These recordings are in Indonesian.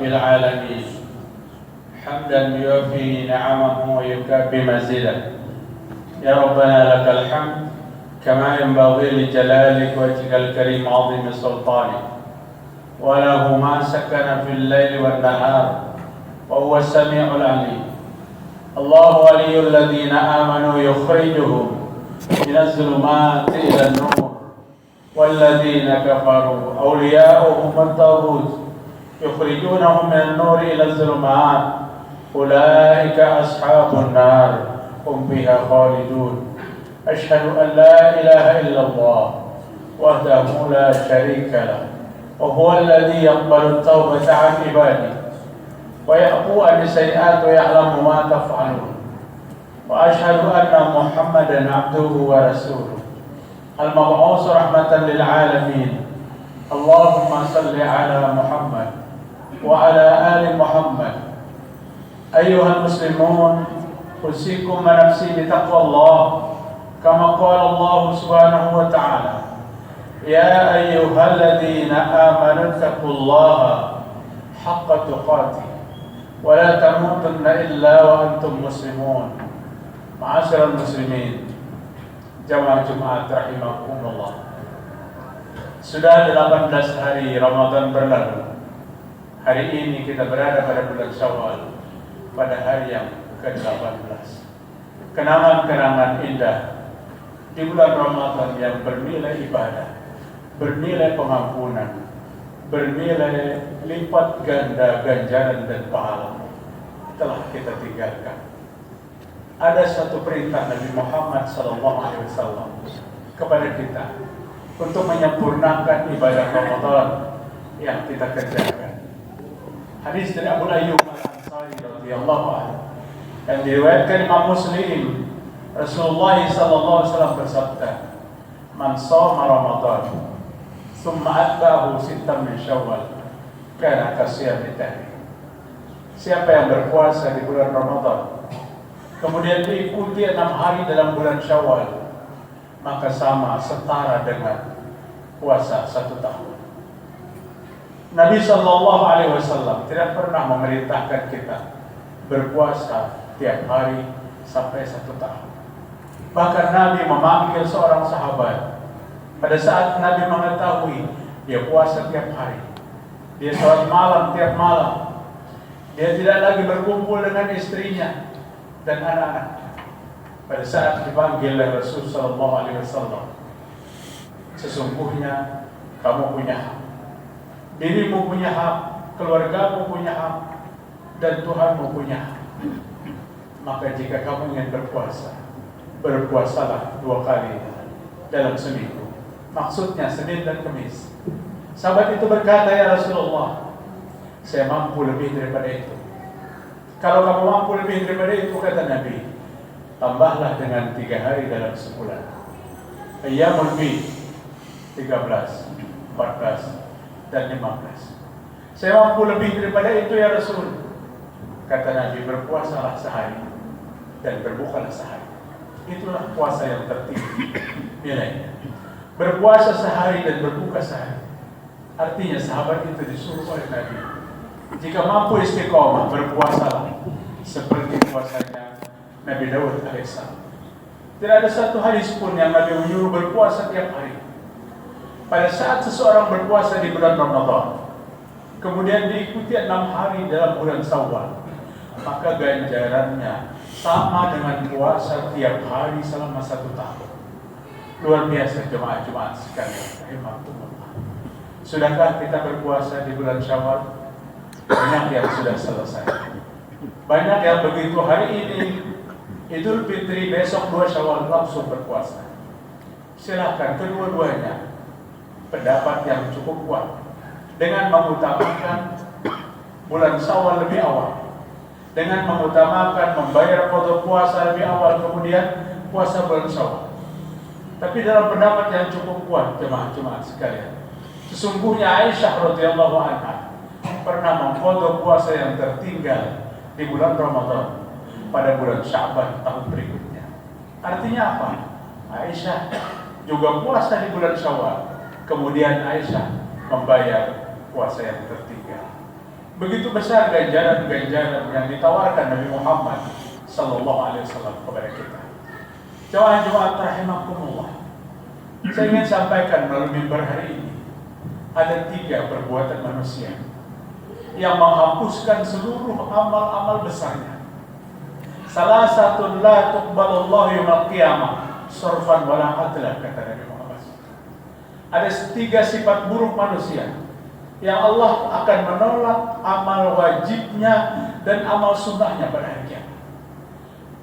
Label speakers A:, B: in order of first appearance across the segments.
A: العالمين حمدا يوفي نعمه ويكافئ مزيده. يا ربنا لك الحمد كما ينبغي لجلالك وجهك الكريم عظيم سلطانك، وله ما سكن في الليل والنهار وهو السميع العليم. الله ولي الذين آمنوا يخرجهم من الظلمات إلى النور، والذين كفروا أولياؤهم الطاغوت يخرجونهم من النور إلى الظلمات أولئك أصحاب النار هم فيها خالدون. أشهد أن لا إله إلا الله وحده لا شريك له، وهو الذي يقبل التوبة عن عباده ويعفو عن السيئات ويعلم ما تفعلون. وأشهد أن محمدا عبده ورسوله المبعوث رحمة للعالمين. اللهم صل على محمد وعلى آل محمد. أيها المسلمون، أوصيكم ونفسي بتقوى الله كما قال الله سبحانه وتعالى: يا أيها الذين آمنوا اتقوا الله حق تقاته ولا تموتن إلا وأنتم مسلمون. Ma'asyiral muslimin, jamaah Jumat rahimakumullah. Sudah 18 hari Ramadan berlalu. Hari ini kita berada pada bulan Syawal, pada hari yang ke-18. Kenangan-kenangan indah di bulan Ramadan yang bernilai ibadah, bernilai pengampunan, bernilai lipat ganda ganjaran dan pahala telah kita tinggalkan. Ada satu perintah Nabi Muhammad SAW kepada kita untuk menyempurnakan ibadah Ramadan yang kita kerjakan. Hadis dari Abu Ayyub Al-Ansari radhiyallahu anhu yang diriwayatkan Imam Muslim, Rasulullah SAW bersabda, "Man shoma Ramadan, tsumma atba'ahu sittan min Syawal, kana kasiyami dahr." Siapa yang berpuasa di bulan Ramadan, kemudian diikuti 6 hari dalam bulan Syawal, maka sama setara dengan puasa 1 tahun. Nabi SAW tidak pernah memerintahkan kita berpuasa tiap hari sampai 1 tahun. Bahkan Nabi memanggil seorang sahabat pada saat Nabi mengetahui dia puasa tiap hari, dia sholat malam tiap malam, dia tidak lagi berkumpul dengan istrinya dan anak-anak. Pada saat dipanggil oleh Rasul sallallahu alaihi wasallam, sesungguhnya kamu punya hak, dirimu punya hak, keluargamu punya hak, dan Tuhanmu punya hak. Maka jika kamu ingin berpuasa, berpuasalah 2 kali dalam seminggu. Maksudnya Senin dan Kamis. Sahabat itu berkata, "Ya Rasulullah, saya mampu lebih daripada itu." Kalau kamu mampu lebih daripada itu, kata Nabi, tambahlah dengan 3 hari dalam sebulan. Ayyamul bid 13, 14, dan 15. Saya mampu lebih daripada itu ya Rasul. Kata Nabi, berpuasalah sehari dan berbukalah sehari. Itulah puasa yang tertinggi nilainya. Berpuasa sehari dan berbuka sehari. Artinya sahabat itu disuruh oleh Nabi, jika mampu istiqomah, berpuasalah seperti puasanya Nabi Daud alaihissalam. Tidak ada satu hadis pun yang Nabi menyuruh berpuasa tiap hari. Pada saat seseorang berpuasa di bulan Ramadan, kemudian diikuti 6 hari dalam bulan Syawal, maka ganjarannya sama dengan puasa tiap hari selama 1 tahun. Luar biasa jemaah-jemaah sekalian. Sudahkah kita berpuasa di bulan Syawal? Banyak yang sudah selesai. Banyak yang begitu hari ini Idul Fitri, besok 2 Syawal langsung berpuasa. Silakan, kedua-duanya pendapat yang cukup kuat dengan mengutamakan bulan Syawal lebih awal, dengan mengutamakan membayar qada puasa lebih awal, kemudian puasa bulan Syawal. Tapi dalam pendapat yang cukup kuat jemaah-jemaah sekalian, sesungguhnya Aisyah radhiyallahu anha pernah mengqada puasa yang tertinggal di bulan Ramadan pada bulan Sya'ban tahun berikutnya. Artinya apa? Aisyah juga puasa di bulan Syawal, kemudian Aisyah membayar puasa yang tertinggal. Begitu besar ganjaran-ganjaran yang ditawarkan Nabi Muhammad sallallahu alaihi wasallam kepada kita. Jemaah-jemaah rahimakumullah. Saya ingin sampaikan melalui mimbar hari ini, ada 3 perbuatan manusia yang menghapuskan seluruh amal-amal besarnya. Salah satu la tuqbalallahu yaumil qiyamah surfan wala adla, kata Nabi Muhammad. Ada 3 sifat buruk manusia yang Allah akan menolak amal wajibnya dan amal sunnahnya pada hari kiamat.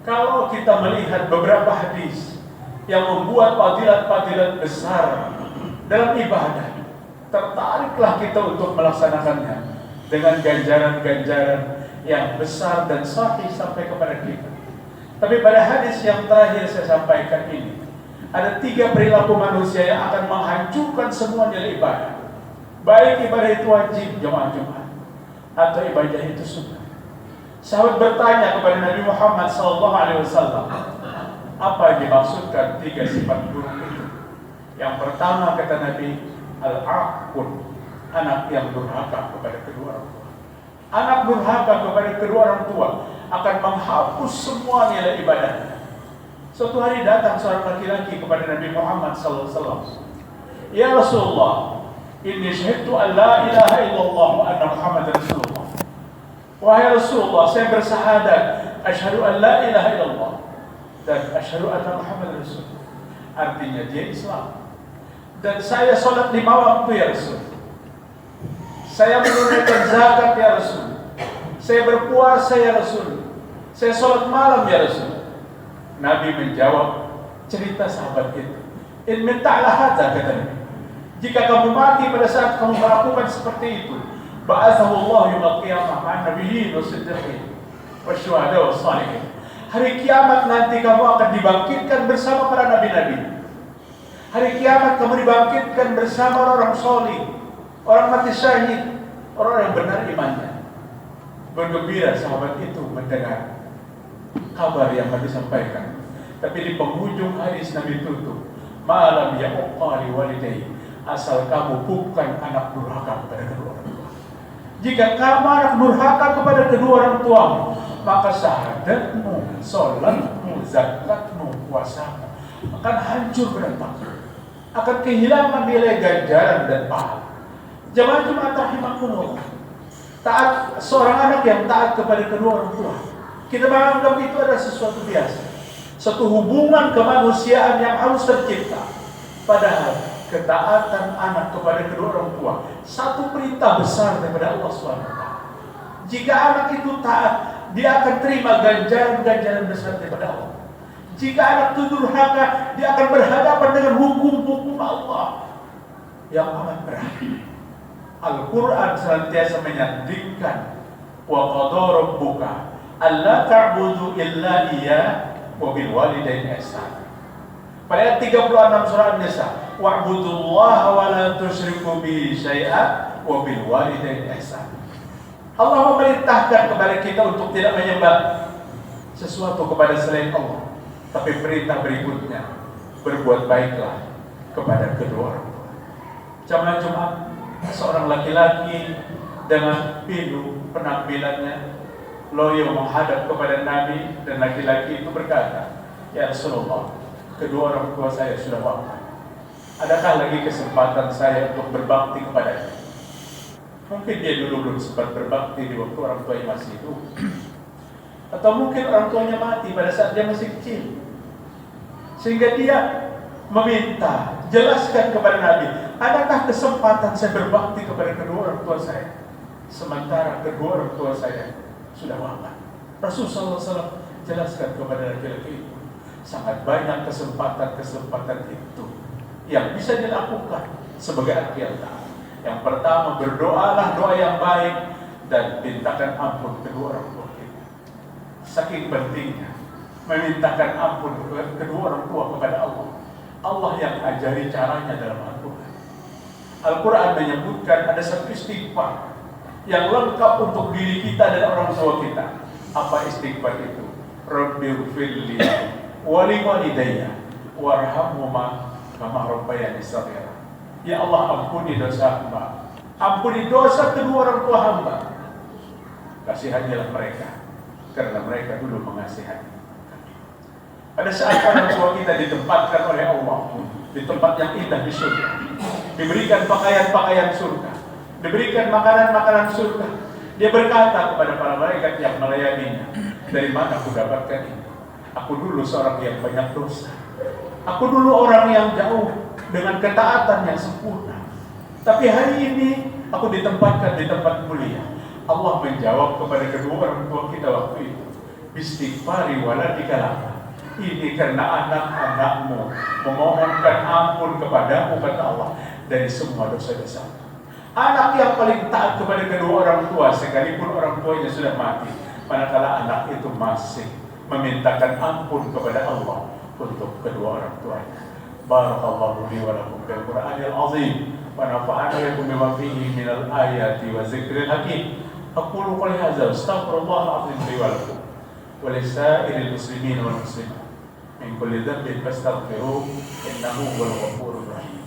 A: Kalau kita melihat beberapa hadis yang membuat fadilat-fadilat besar dalam ibadah, tertariklah kita untuk melaksanakannya dengan ganjaran-ganjaran yang besar dan sahih sampai kepada kita. Tapi pada hadis yang terakhir saya sampaikan ini, ada 3 perilaku manusia yang akan menghancurkan semua nilai ibadah. Baik ibadah itu wajib, jemaah-jemaah, atau ibadah itu sunnah. Sahabat bertanya kepada Nabi Muhammad SAW, apa yang dimaksudkan 3 sifat buruk itu? Yang pertama, kata Nabi, al-aqun, anak yang durhaka kepada kedua orang tua. Anak durhaka kepada kedua orang tua akan menghapus semua nilai ibadahnya. Suatu hari datang seorang laki-laki kepada Nabi Muhammad SAW. Ya Rasulullah, inni syahidtu an la ilaha illallah wa anna Muhammad Rasulullah. Wahai Rasulullah, saya bersahadat asyhadu an la ilaha illallah dan asyhadu anna Muhammad Rasulullah. Artinya dia Islam. Dan saya sholat 5 waktu ya Rasul. Saya menunaikan zakat ya Rasul. Saya berpuasa ya Rasul. Saya sholat malam ya Rasul. Nabi menjawab cerita sahabat itu. In mita'la hadza, kata Nabi. Jika kamu mati pada saat kamu melakukan seperti itu, ba'athahu Allah yaumil qiyamah ma'an nabiyyin was-siddiqin wasyuhada was-shalihin. Hari kiamat nanti kamu akan dibangkitkan bersama para nabi-nabi. Hari kiamat kamu dibangkitkan bersama orang solih, orang mati syahid, orang yang benar imannya. Bergembira sahabat itu mendengar kabar yang Nabi sampaikan. Tapi di penghujung hadis Nabi tutup, malam ya uqali walidayhi, asal kamu bukan anak durhaka kepada kedua orang tua. Jika kamu anak durhaka kepada kedua orang tuamu, maka syahadatmu, sholatmu, zakatmu, puasamu akan hancur berantakan, akan kehilangan nilai ganjaran dan pahala. Jemaah rahimakumullah, taat seorang anak yang taat kepada kedua orang tua, kita menganggap itu adalah sesuatu biasa, satu hubungan kemanusiaan yang harus tercipta. Padahal ketaatan anak kepada kedua orang tua satu perintah besar daripada Allah SWT. Jika anak itu taat, dia akan terima ganjaran-ganjaran besar daripada Allah. Jika anak itu durhaka, dia akan berhadapan dengan hukum-hukum Allah yang amat berat. Al-Quran senantiasa menyandingkan wa qadara rabbuka alla ta'budu illa iyyah wa bil walidayni ihsana. Pada ayat 36 surah An-Nisa, wa'budullaha wa la tusyriku bihi syai'an wa bil walidayni ihsana. Allah memerintahkan kepada kita untuk tidak menyembah sesuatu kepada selain Allah. Tapi perintah berikutnya, berbuat baiklah kepada kedua orang tua. Jamaah Jumat, seorang laki-laki dengan pilu penampilannya, loyo menghadap kepada Nabi, dan laki-laki itu berkata, ya Rasulullah, kedua orang tua saya sudah wafat. Adakah lagi kesempatan saya untuk berbakti kepadanya? Mungkin dia dulu belum sempat berbakti di waktu orang tuanya masih hidup, atau mungkin orang tuanya mati pada saat dia masih kecil, sehingga dia meminta, jelaskan kepada Nabi, adakah kesempatan saya berbakti kepada kedua orang tua saya, sementara kedua orang tua saya sudah wafat. Rasulullah SAW jelaskan kepada laki-laki itu, sangat banyak kesempatan-kesempatan itu yang bisa dilakukan sebagai akhir taat. Yang pertama, berdoalah doa yang baik dan mintakan ampun kedua orang tua kita. Saking pentingnya memintakan ampun kedua orang tua kepada Allah. Allah yang ajari caranya dalam Al-Quran. Al-Quran menyebutkan ada satu istighfar yang lengkap untuk diri kita dan orang tua kita. Apa istighfar itu? Rabbighfirli wa liwalidayya warhamhuma kama rabbayani shaghira. Ya Allah, ampuni dosa hamba, ampuni dosa kedua orang tua hamba, Kasihanilah mereka, karena mereka dulu mengasihani kami. Pada saat orang tua kita ditempatkan oleh Allah di tempat yang indah di surga, diberikan pakaian-pakaian surga, diberikan makanan-makanan surga, dia berkata kepada para malaikat yang melayaninya, dari mana aku dapatkan ini? Aku dulu seorang yang banyak dosa. Aku dulu orang yang jauh dengan ketaatan yang sempurna. Tapi hari ini aku ditempatkan di tempat mulia. Allah menjawab kepada kedua orang tua kita waktu itu, istighfari waladika laka. Ini karena anak-anakmu memohonkan ampun kepadamu, kata Allah, dari semua dosa-dosa. Anak yang paling taat kepada kedua orang tua, sekalipun orang tuanya sudah mati, manakala anak itu masih memintakan ampun kepada Allah untuk kedua orang tuanya. Barakallahu li wa lakum bil Qur'anil azim wa nafa'ana yakum bima fihi minal ayati wa zikril hakim. Aqulu qouli hadza astaghfirullahal azim li wa lakum wa lisairil muslimin wal muslimat min kulli dhanbin fastaghfiruhu innahu huwal ghafurur rahim.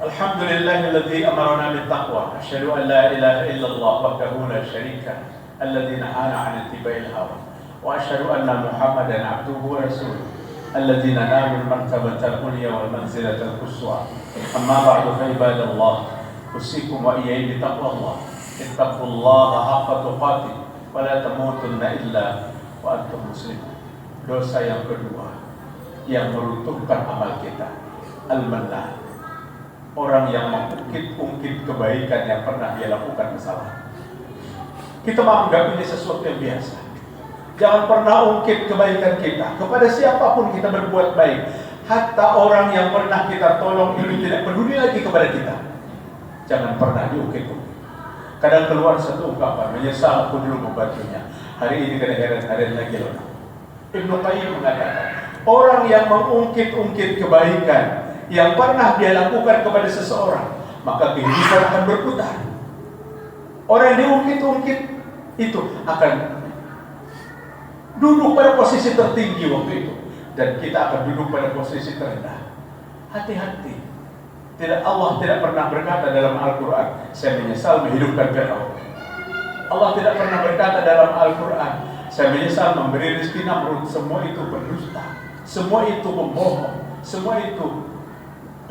A: Alhamdulillahilladzi amarna bittaqwa, asyhadu an la ilaha illallah wahdahu la syarika alladzi nahana 'an ittiba'il hawa, wa asyhadu anna Muhammadan 'abduhu wa rasuluhu alladzi nanalu al-martabatal ulya wal manzilatal quswa. Amma ba'du fa ibadallah, usikum wa iyyakum bittaqwallah. Ittaqullaha haqqa tuqatih wa la tamutunna illa wa antum muslimun. Dosa yang kedua yang meruntuhkan amal kita, al-mannan. Orang yang mengungkit-ungkit kebaikan yang pernah dia lakukan kesalahan. Kita menganggap ini sesuatu yang biasa. Jangan pernah ungkit kebaikan kita kepada siapapun kita berbuat baik. Hatta orang yang pernah kita tolong ini tidak peduli lagi kepada kita. Jangan pernah diungkit-ungkit. Kadang keluar satu ungkapan, menyesal aku dulu membantunya. Hari ini kada heran-heran lagi loh. Ibnu Qayyim mengatakan, orang yang mengungkit-ungkit kebaikan yang pernah dia lakukan kepada seseorang, maka kehidupan akan berputar. Orang yang diungkit-ungkit itu akan duduk pada posisi tertinggi waktu itu, dan kita akan duduk pada posisi terendah. Hati-hati. Allah tidak pernah berkata dalam Al-Quran, saya menyesal menghidupkan Fir'aun. Allah tidak pernah berkata dalam Al-Quran, saya menyesal memberi rezeki Namrud. Semua itu berdusta, semua itu membohong, semua itu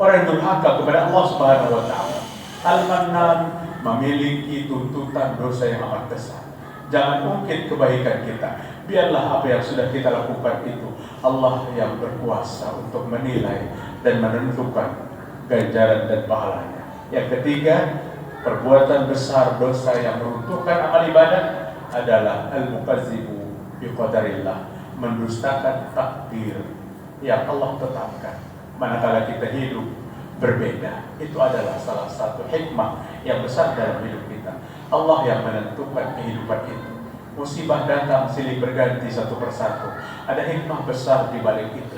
A: orang durhaka kepada Allah Subhanahu wa taala. Al-Mannan memiliki tuntutan dosa yang amat besar. Jangan ungkit kebaikan kita. Biarlah apa yang sudah kita lakukan itu Allah yang berkuasa untuk menilai dan menentukan ganjaran dan pahalanya. Yang ketiga, perbuatan besar dosa yang meruntuhkan amal ibadah adalah al-mukadzibu biqadarillah, mendustakan takdir yang Allah tetapkan. Manakala kita hidup berbeda, itu adalah salah satu hikmah yang besar dalam hidup kita. Allah yang menentukan kehidupan itu. Musibah datang silih berganti satu persatu. Ada hikmah besar di balik itu.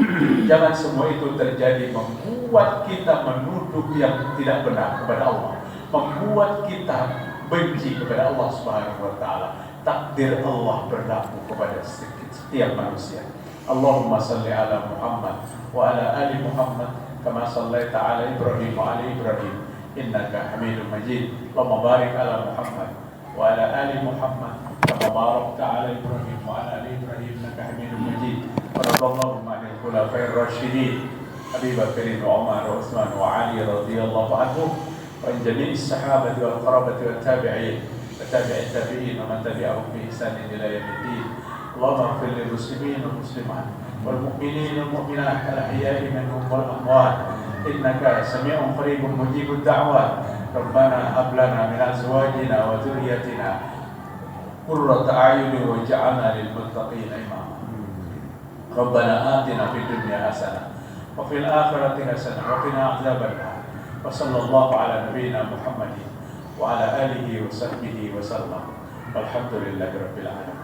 A: Jangan semua itu terjadi membuat kita menuduh yang tidak benar kepada Allah, membuat kita benci kepada Allah Subhanahu wa taala. Takdir Allah berlaku kepada setiap manusia. Allahumma salli ala Muhammad wa ala ali Muhammad kama sallaita ala Ibrahim wa ala Ibrahim innaka Hamidum Majid. Allahumma barik ala Muhammad wa ala ali Muhammad kama barakta ala Ibrahim wa ala ali Ibrahim innaka Hamidum Majid. Radhiyallahu anil khulafa'ir rasyidin Abi Bakr wa Umar wa Utsman wa Ali radhiyallahu anhum wa an jami'is sahabati wal qarabati wat tabi'in wa tabi'it tabi'in wa man tabi'ahum bi ihsan ila yaumiddin. اللهم اغفر للمسلمين والمسلمات والمؤمنين والمؤمنات الأحياء منهم والأموات إنك سميع قريب مجيب الدعوات. ربنا هب لنا من أزواجنا وذريتنا قرة أعين واجعلنا للمتقين إماما. ربنا آتنا في الدنيا حسنة وفي الآخرة حسنة وقنا عذاب النار. وصلى الله على نبينا محمد وعلى آله وصحبه وسلم والحمد لله رب العالمين.